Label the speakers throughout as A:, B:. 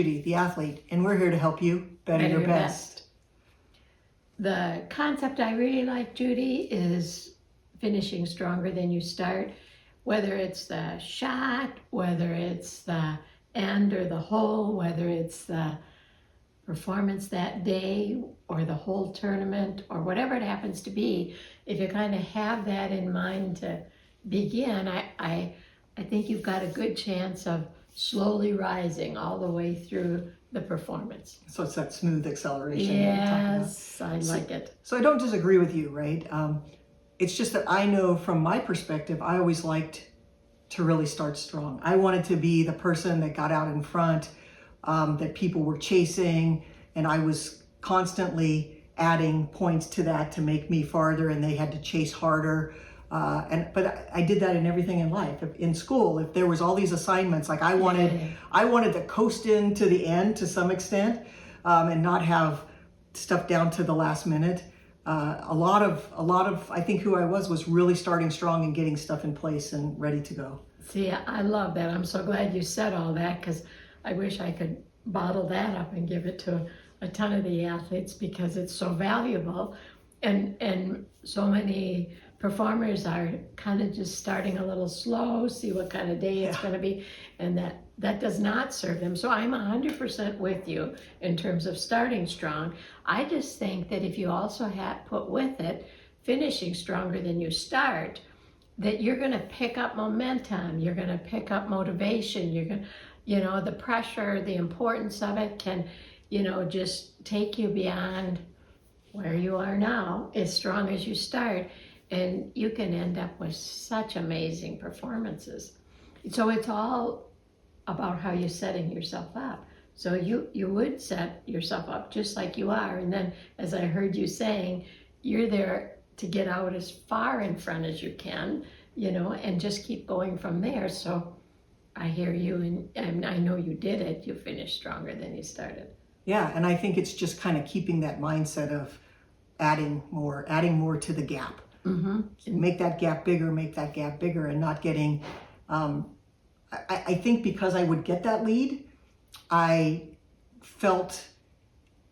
A: Judy, the athlete, and we're here to help you better your best.
B: The concept I really like, Judy, is finishing stronger than you start. Whether it's the shot, whether it's the end or the hole, whether it's the performance that day or the whole tournament or whatever it happens to be, if you kind of have that in mind to begin, I think you've got a good chance of slowly rising all the way through the performance.
A: So it's that smooth acceleration that you're talking about.
B: Yes, I like it.
A: So I don't disagree with you, right? It's just that I know from my perspective, I always liked to really start strong. I wanted to be the person that got out in front, that people were chasing, and I was constantly adding points to that to make me farther, and they had to chase harder. But I did that in everything in life. In school, if there was all these assignments, like I wanted to coast into the end to some extent, and not have stuff down to the last minute. A lot of I think who I was really starting strong and getting stuff in place and ready to go.
B: See, I love that. I'm so glad you said all that, because I wish I could bottle that up and give it to a ton of the athletes, because it's so valuable. And so many performers are kind of just starting a little slow, see what kind of day it's going to be, and that does not serve them. So I'm 100% with you in terms of starting strong. I just think that if you also put with it finishing stronger than you start, that you're going to pick up momentum, you're going to pick up motivation, you're going to, the pressure, the importance of it can, just take you beyond where you are now, as strong as you start, and you can end up with such amazing performances. So it's all about how you're setting yourself up. So you would set yourself up just like you are, and then, as I heard you saying, you're there to get out as far in front as you can, and just keep going from there. So I hear you, and I know you did it. You finished stronger than you started.
A: Yeah, and I think it's just kind of keeping that mindset of adding more to the gap.
B: Mm-hmm.
A: Make that gap bigger, and not getting, I think because I would get that lead, I felt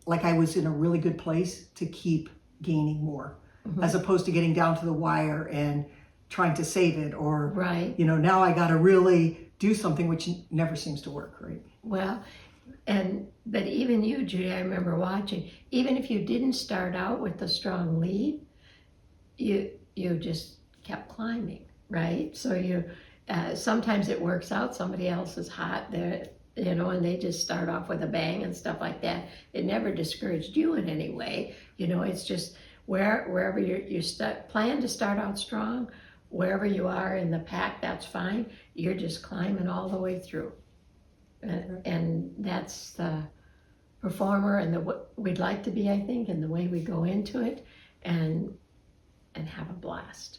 A: like I was in a really good place to keep gaining more, as opposed to getting down to the wire and trying to save it, or,
B: right.
A: Now I got to really do something, which never seems to work, right?
B: Well, but even you, Judy, I remember watching, even if you didn't start out with the strong lead, you just kept climbing, right? So you sometimes it works out. Somebody else is hot there, and they just start off with a bang and stuff like that. It never discouraged you in any way. It's just wherever you plan to start out strong, wherever you are in the pack, that's fine. You're just climbing all the way through, and that's the performer and what we'd like to be, I think, and the way we go into it, and have a blast.